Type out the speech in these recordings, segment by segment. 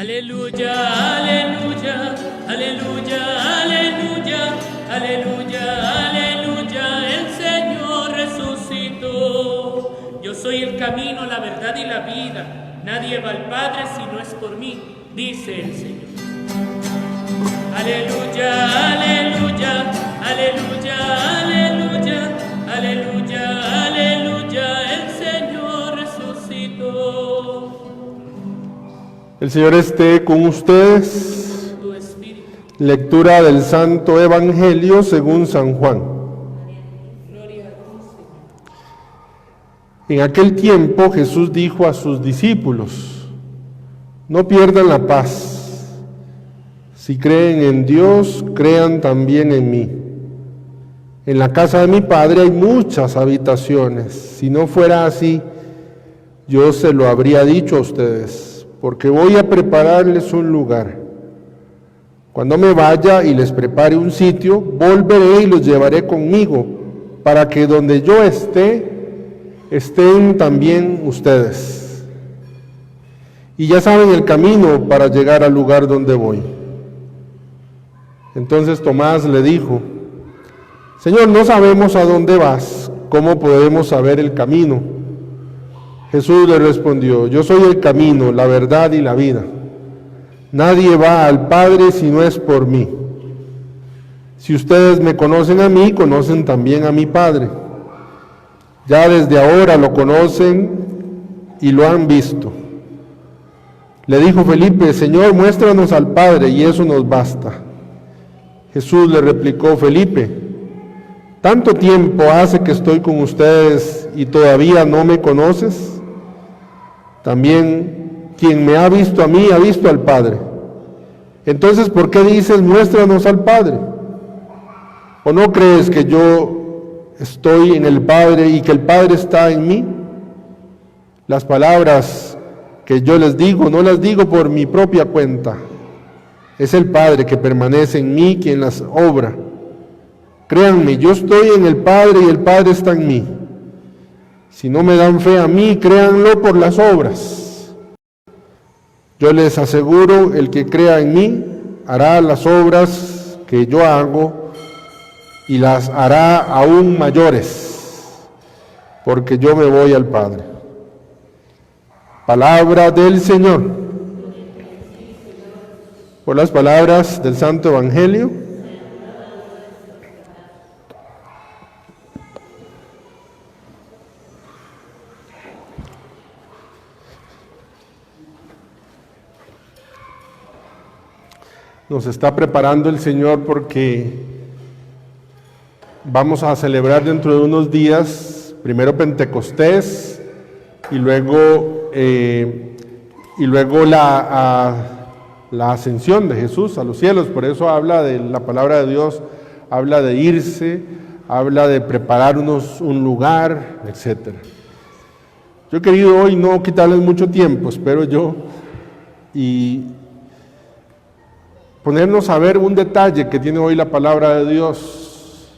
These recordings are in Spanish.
Aleluya, aleluya, aleluya, aleluya, aleluya, aleluya, el Señor resucitó. Yo soy el camino, la verdad y la vida. Nadie va al Padre si no es por mí, dice el Señor. Aleluya, aleluya, aleluya, aleluya, aleluya, aleluya, el Señor resucitó. El Señor esté con ustedes. Lectura del Santo Evangelio según San Juan. En aquel tiempo Jesús dijo a sus discípulos: no pierdan la paz. Si creen en Dios, crean también en mí. En la casa de mi Padre hay muchas habitaciones. Si no fuera así, yo se lo habría dicho a ustedes, porque voy a prepararles un lugar. Cuando me vaya y les prepare un sitio, volveré y los llevaré conmigo, para que donde yo esté, estén también ustedes. Y ya saben el camino para llegar al lugar donde voy. Entonces Tomás le dijo: Señor, no sabemos a dónde vas, ¿cómo podemos saber el camino? Jesús le respondió: yo soy el camino, la verdad y la vida. Nadie va al Padre si no es por mí. Si ustedes me conocen a mí, conocen también a mi Padre. Ya desde ahora lo conocen y lo han visto. Le dijo Felipe: Señor, muéstranos al Padre y eso nos basta. Jesús le replicó: Felipe, ¿tanto tiempo hace que estoy con ustedes y todavía no me conoces? También quien me ha visto a mí ha visto al Padre. Entonces, ¿por qué dices, muéstranos al Padre? ¿O no crees que yo estoy en el Padre y que el Padre está en mí? Las palabras que yo les digo, no las digo por mi propia cuenta. Es el Padre que permanece en mí quien las obra. Créanme, yo estoy en el Padre y el Padre está en mí. Si no me dan fe a mí, créanlo por las obras. Yo les aseguro, el que crea en mí, hará las obras que yo hago y las hará aún mayores, porque yo me voy al Padre. Palabra del Señor. Por las palabras del Santo Evangelio. Nos está preparando el Señor porque vamos a celebrar dentro de unos días, primero Pentecostés y luego la ascensión de Jesús a los cielos. Por eso habla de la palabra de Dios, habla de irse, habla de prepararnos un lugar, etc. Yo he querido hoy no quitarles mucho tiempo, espero yo, y ponernos a ver un detalle que tiene hoy la palabra de Dios.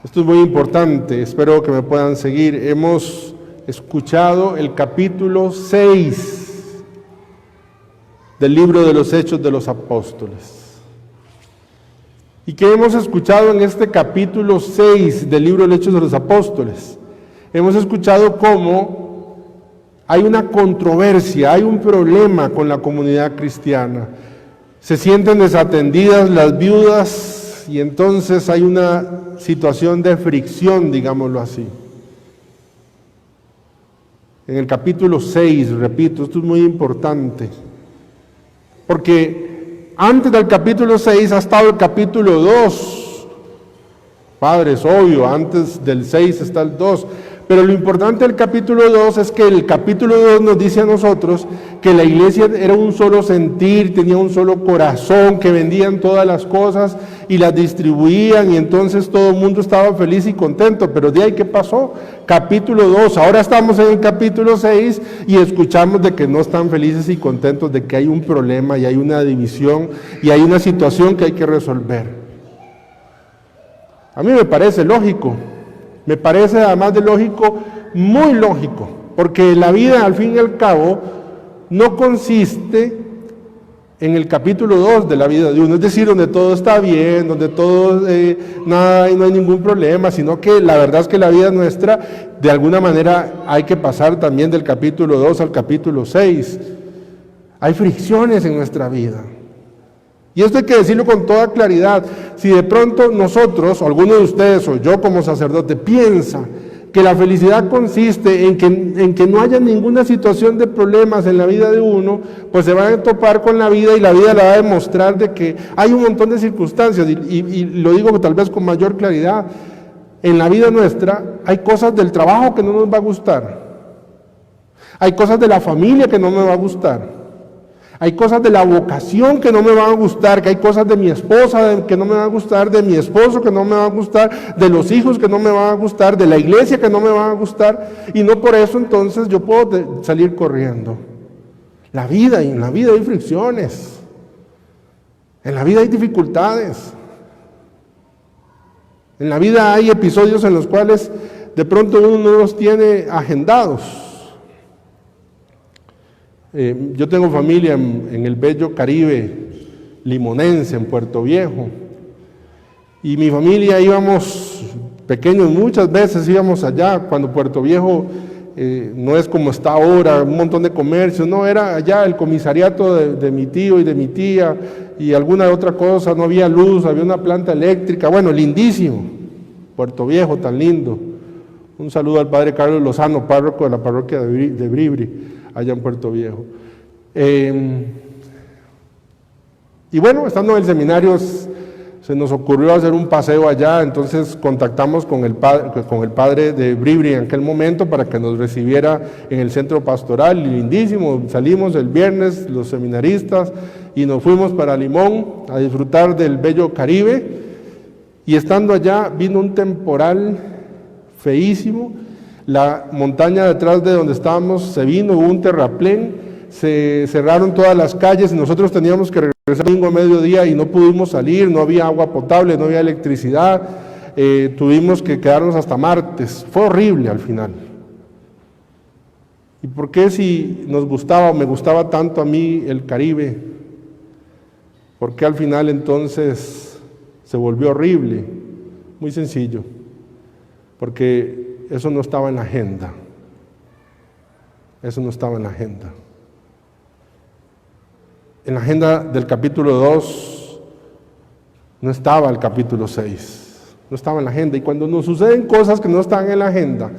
Esto es muy importante, espero que me puedan seguir. Hemos escuchado el capítulo 6 del libro de los Hechos de los Apóstoles. ¿Y qué hemos escuchado en este capítulo 6 del libro de los Hechos de los Apóstoles? Hemos escuchado cómo hay una controversia, hay un problema con la comunidad cristiana. Se sienten desatendidas las viudas y entonces hay una situación de fricción, digámoslo así. En el capítulo 6, repito, esto es muy importante, porque antes del capítulo 6 ha estado el capítulo 2. Padre, es obvio, antes del 6 está el 2. Pero lo importante del capítulo 2 es que el capítulo 2 nos dice a nosotros que la iglesia era un solo sentir, tenía un solo corazón, que vendían todas las cosas y las distribuían y entonces todo el mundo estaba feliz y contento. Pero de ahí, ¿qué pasó? Capítulo 2, ahora estamos en el capítulo 6 y escuchamos de que no están felices y contentos, de que hay un problema y hay una división y hay una situación que hay que resolver. A mí me parece lógico. Me parece, además de lógico, muy lógico, porque la vida, al fin y al cabo, no consiste en el capítulo 2 de la vida de uno, es decir, donde todo está bien, donde todo, no hay ningún problema, sino que la verdad es que la vida nuestra, de alguna manera, hay que pasar también del capítulo 2 al capítulo 6. Hay fricciones en nuestra vida. Y esto hay que decirlo con toda claridad. Si de pronto nosotros, o alguno de ustedes, o yo como sacerdote, piensa que la felicidad consiste en que no haya ninguna situación de problemas en la vida de uno, pues se van a topar con la vida y la vida le va a demostrar de que hay un montón de circunstancias, y lo digo tal vez con mayor claridad. En la vida nuestra hay cosas del trabajo que no nos va a gustar, hay cosas de la familia que no me va a gustar, hay cosas de la vocación que no me van a gustar, que hay cosas de mi esposa que no me van a gustar, de mi esposo que no me van a gustar, de los hijos que no me van a gustar, de la iglesia que no me van a gustar, y no por eso entonces yo puedo salir corriendo. La vida, y en la vida hay fricciones, en la vida hay dificultades, en la vida hay episodios en los cuales de pronto uno no los tiene agendados. Yo tengo familia en el bello Caribe limonense, en Puerto Viejo, y mi familia íbamos pequeños, muchas veces íbamos allá, cuando Puerto Viejo no es como está ahora, un montón de comercios, no, era allá el comisariato de mi tío y de mi tía, y alguna otra cosa, no había luz, había una planta eléctrica, bueno, lindísimo, Puerto Viejo, tan lindo. Un saludo al padre Carlos Lozano, párroco de la parroquia de Bribri, allá en Puerto Viejo. Y bueno, estando en el seminario, se nos ocurrió hacer un paseo allá, entonces contactamos con el padre de Bribri en aquel momento para que nos recibiera en el centro pastoral, lindísimo. Salimos el viernes, los seminaristas, y nos fuimos para Limón a disfrutar del bello Caribe, y estando allá vino un temporal feísimo. La montaña detrás de donde estábamos se vino, hubo un terraplén, se cerraron todas las calles y nosotros teníamos que regresar domingo a mediodía y no pudimos salir, no había agua potable, no había electricidad, tuvimos que quedarnos hasta martes, fue horrible al final. ¿Y por qué si nos gustaba o me gustaba tanto a mí el Caribe? ¿Por qué al final entonces se volvió horrible? Muy sencillo, porque eso no estaba en la agenda. Eso no estaba en la agenda. En la agenda del capítulo 2 no estaba el capítulo 6. No estaba en la agenda. Y cuando nos suceden cosas que no están en la agenda,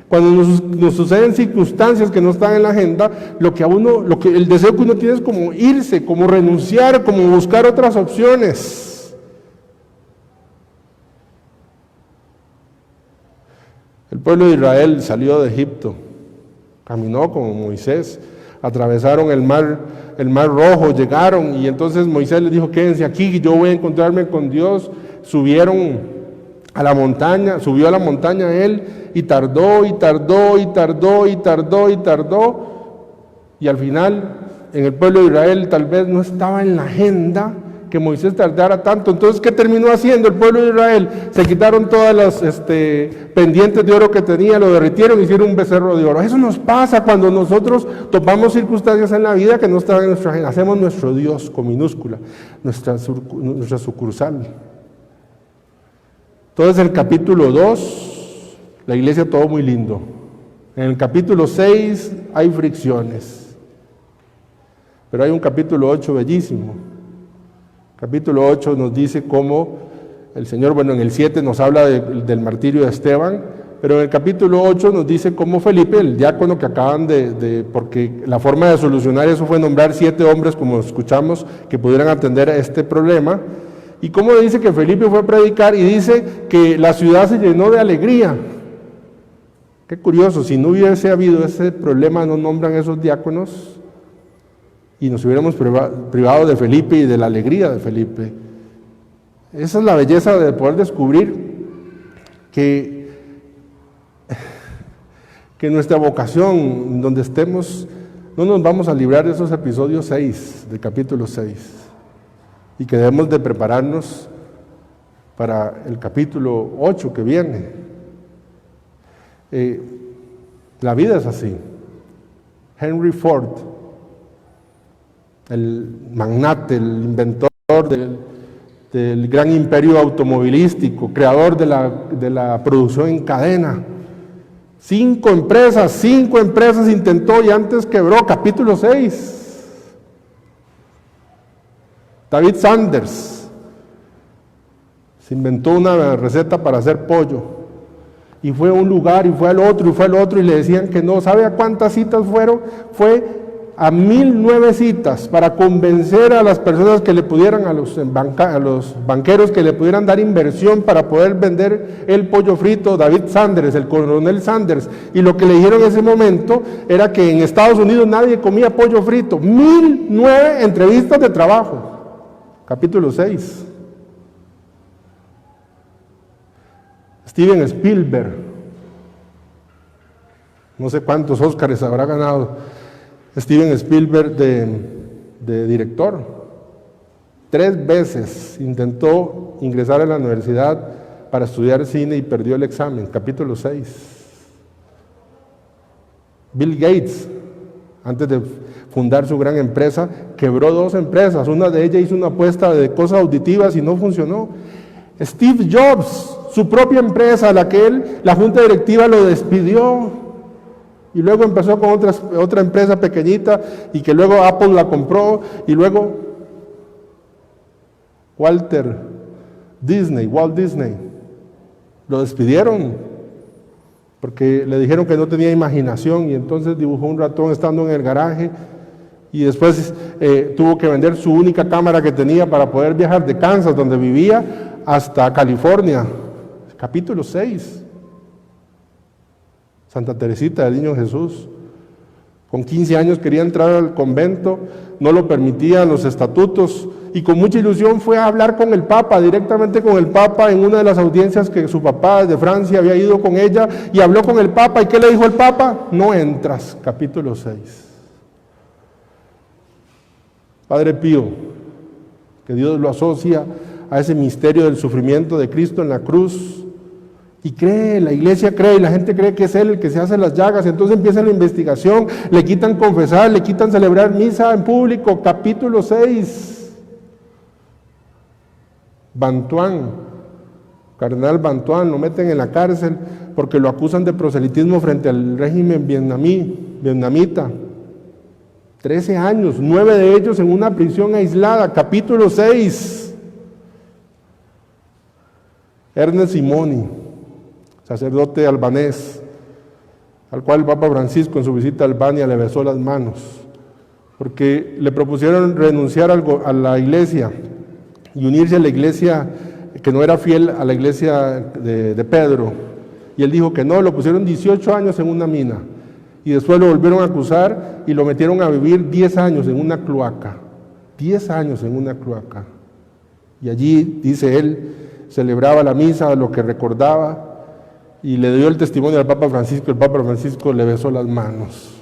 cuando nos suceden circunstancias que no están en la agenda, el deseo que uno tiene es como irse, como renunciar, como buscar otras opciones. El pueblo de Israel salió de Egipto, caminó como Moisés, atravesaron el mar Rojo, llegaron, y entonces Moisés les dijo: quédense aquí, yo voy a encontrarme con Dios. Subieron a la montaña, subió a la montaña él, y tardó, y al final en el pueblo de Israel tal vez no estaba en la agenda que Moisés tardara tanto. Entonces, ¿qué terminó haciendo el pueblo de Israel? Se quitaron todas las pendientes de oro que tenía, lo derritieron, hicieron un becerro de oro. Eso nos pasa cuando nosotros topamos circunstancias en la vida que no están en nuestra agenda. Hacemos nuestro Dios con minúscula, nuestra sucursal. Entonces, el capítulo 2, la iglesia todo muy lindo. En el capítulo 6 hay fricciones, pero hay un capítulo 8 bellísimo. Capítulo 8 nos dice cómo el Señor, en el 7 nos habla del martirio de Esteban, pero en el capítulo 8 nos dice cómo Felipe, el diácono que acaban porque la forma de solucionar eso fue nombrar 7 hombres, como escuchamos, que pudieran atender a este problema, y cómo dice que Felipe fue a predicar y dice que la ciudad se llenó de alegría. Qué curioso, si no hubiese habido ese problema, no nombran esos diáconos, y nos hubiéramos privado de Felipe y de la alegría de Felipe. Esa es la belleza de poder descubrir que nuestra vocación, donde estemos, no nos vamos a librar de esos episodios 6, del capítulo 6, y que debemos de prepararnos para el capítulo 8 que viene. La vida es así. Henry Ford el magnate, el inventor del gran imperio automovilístico, creador de la producción en cadena. 5 empresas intentó y antes quebró. Capítulo 6. David Sanders se inventó una receta para hacer pollo y fue a un lugar y fue al otro y le decían que no. ¿Sabe a cuántas citas fueron? Fue a 1009 citas para convencer a las personas que le pudieran, a los banqueros que le pudieran dar inversión para poder vender el pollo frito. David Sanders, el coronel Sanders, y lo que le dijeron en ese momento era que en Estados Unidos nadie comía pollo frito. 1009 entrevistas de trabajo. Capítulo 6. Steven Spielberg, no sé cuántos Óscares habrá ganado Steven Spielberg de director. 3 veces intentó ingresar a la universidad para estudiar cine y perdió el examen. Capítulo 6. Bill Gates, antes de fundar su gran empresa, quebró 2 empresas. Una de ellas hizo una apuesta de cosas auditivas y no funcionó. Steve Jobs, su propia empresa, la junta directiva lo despidió. Y luego empezó con otra empresa pequeñita y que luego Apple la compró y luego Walt Disney, lo despidieron porque le dijeron que no tenía imaginación y entonces dibujó un ratón estando en el garaje y después tuvo que vender su única cámara que tenía para poder viajar de Kansas, donde vivía, hasta California. Capítulo 6. Santa Teresita del Niño Jesús, con 15 años quería entrar al convento, no lo permitían los estatutos, y con mucha ilusión fue a hablar con el Papa, directamente con el Papa, en una de las audiencias que su papá de Francia había ido con ella, y habló con el Papa, ¿y qué le dijo el Papa? No entras. Capítulo 6. Padre Pío, que Dios lo asocia a ese misterio del sufrimiento de Cristo en la cruz, y cree, la iglesia cree, y la gente cree que es Él el que se hace las llagas. Entonces empieza la investigación, le quitan confesar, le quitan celebrar misa en público. Capítulo 6. Bantuán, cardenal Bantuán, lo meten en la cárcel porque lo acusan de proselitismo frente al régimen vietnamita. 13 años, 9 de ellos en una prisión aislada. Capítulo 6. Ernest Simoni, sacerdote albanés, al cual el Papa Francisco en su visita a Albania le besó las manos, porque le propusieron renunciar a la iglesia y unirse a la iglesia que no era fiel a la iglesia de Pedro, y él dijo que no. Lo pusieron 18 años en una mina, y después lo volvieron a acusar y lo metieron a vivir 10 años en una cloaca, 10 años en una cloaca, y allí, dice él, celebraba la misa, lo que recordaba, y le dio el testimonio al Papa Francisco. El Papa Francisco le besó las manos.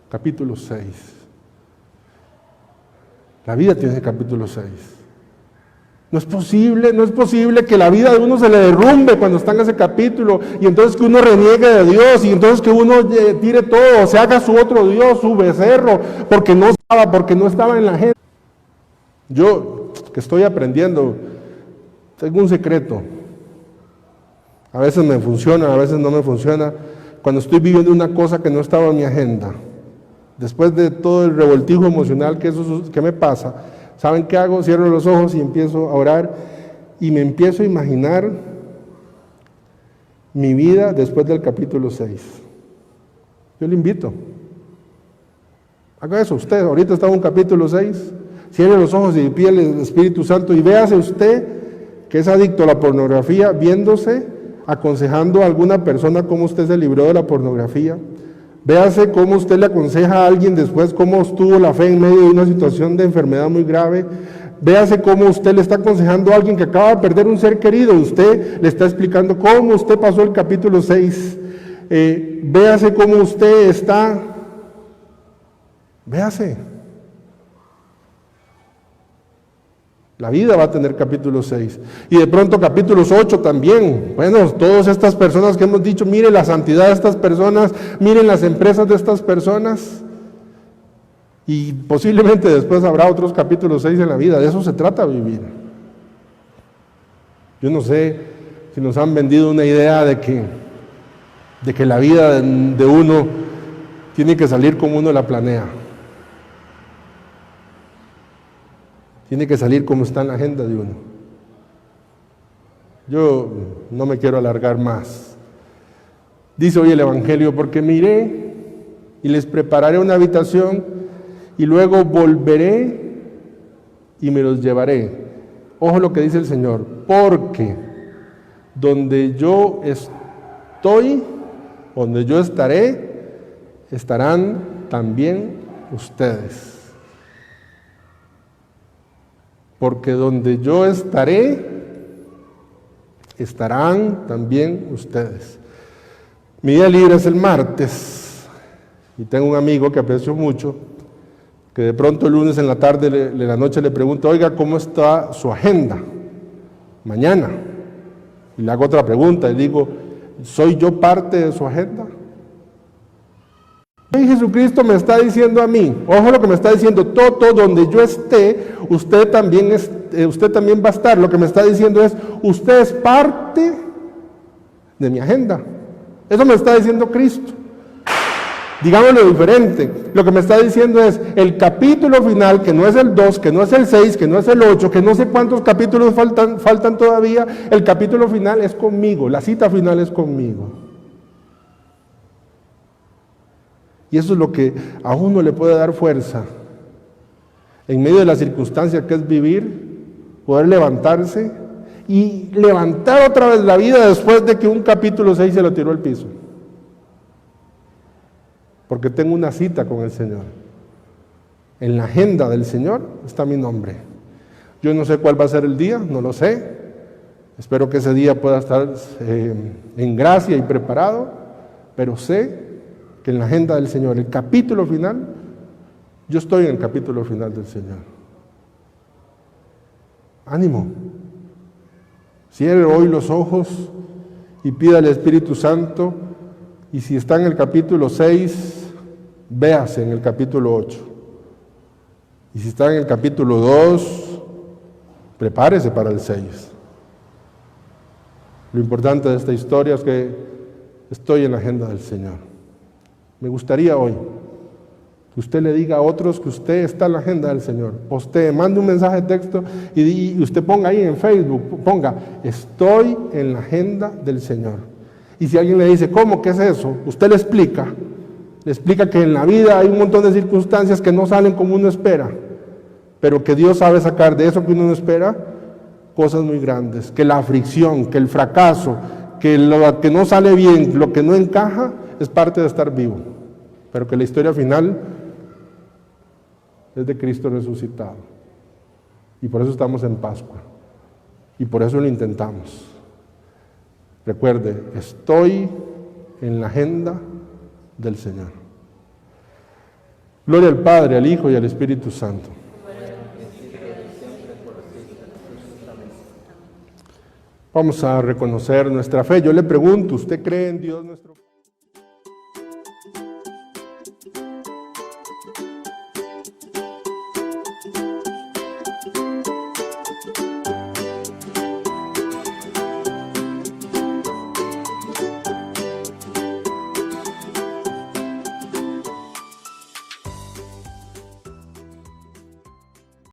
Capítulo 6. La vida tiene ese capítulo 6. No es posible que la vida de uno se le derrumbe cuando está en ese capítulo, y entonces que uno reniegue de Dios, y entonces que uno tire todo, se haga su otro Dios, su becerro, porque no estaba en la gente. Yo, que estoy aprendiendo, tengo un secreto. A veces me funciona, a veces no me funciona. Cuando estoy viviendo una cosa que no estaba en mi agenda, después de todo el revoltijo emocional que me pasa, ¿saben qué hago? Cierro los ojos y empiezo a orar y me empiezo a imaginar mi vida después del capítulo 6. Yo le invito. Haga eso usted. Ahorita está en un capítulo 6. Cierre los ojos y pídele al Espíritu Santo y véase usted que es adicto a la pornografía, viéndose, aconsejando a alguna persona cómo usted se libró de la pornografía. Véase cómo usted le aconseja a alguien después cómo estuvo la fe en medio de una situación de enfermedad muy grave. Véase cómo usted le está aconsejando a alguien que acaba de perder un ser querido. Usted le está explicando cómo usted pasó el capítulo 6. Véase cómo usted está. Véase. La vida va a tener capítulo 6. Y de pronto capítulos 8 también. Bueno, todas estas personas que hemos dicho, miren la santidad de estas personas, miren las empresas de estas personas. Y posiblemente después habrá otros capítulos 6 en la vida. De eso se trata vivir. Yo no sé si nos han vendido una idea de que la vida de uno tiene que salir como uno la planea. Tiene que salir como está en la agenda de uno. Yo no me quiero alargar más. Dice hoy el Evangelio, porque me iré y les prepararé una habitación y luego volveré y me los llevaré. Ojo lo que dice el Señor, porque donde yo estoy, donde yo estaré, estarán también ustedes. Porque donde yo estaré, estarán también ustedes. Mi día libre es el martes, y tengo un amigo que aprecio mucho, que de pronto el lunes en la tarde, de la noche le pregunto, oiga, ¿cómo está su agenda mañana? Y le hago otra pregunta, y digo, ¿soy yo parte de su agenda? Y Jesucristo me está diciendo a mí, ojo lo que me está diciendo, todo donde yo esté, usted también va a estar. Lo que me está diciendo es, usted es parte de mi agenda. Eso me está diciendo Cristo. Digámoslo diferente, lo que me está diciendo es, el capítulo final, que no es el 2, que no es el 6, que no es el 8, que no sé cuántos capítulos faltan todavía, el capítulo final es conmigo, la cita final es conmigo. Y eso es lo que a uno le puede dar fuerza, en medio de la circunstancia que es vivir, poder levantarse y levantar otra vez la vida después de que un capítulo 6 se lo tiró al piso. Porque tengo una cita con el Señor. En la agenda del Señor está mi nombre. Yo no sé cuál va a ser el día, no lo sé. Espero que ese día pueda estar en gracia y preparado, pero sé que en la agenda del Señor, el capítulo final, yo estoy en el capítulo final del Señor. Ánimo. Cierre hoy los ojos y pida al Espíritu Santo, y si está en el capítulo 6, véase en el capítulo 8. Y si está en el capítulo 2, prepárese para el 6. Lo importante de esta historia es que estoy en la agenda del Señor. Me gustaría hoy que usted le diga a otros que usted está en la agenda del Señor. Postee, mande un mensaje de texto y usted ponga ahí en Facebook, ponga, estoy en la agenda del Señor. Y si alguien le dice, ¿cómo? ¿Qué es eso? Usted le explica que en la vida hay un montón de circunstancias que no salen como uno espera, pero que Dios sabe sacar de eso que uno no espera cosas muy grandes, que la aflicción, que el fracaso, que lo que no sale bien, lo que no encaja, es parte de estar vivo, pero que la historia final es de Cristo resucitado. Y por eso estamos en Pascua, y por eso lo intentamos. Recuerde, estoy en la agenda del Señor. Gloria al Padre, al Hijo y al Espíritu Santo. Vamos a reconocer nuestra fe. Yo le pregunto, ¿usted cree en Dios nuestro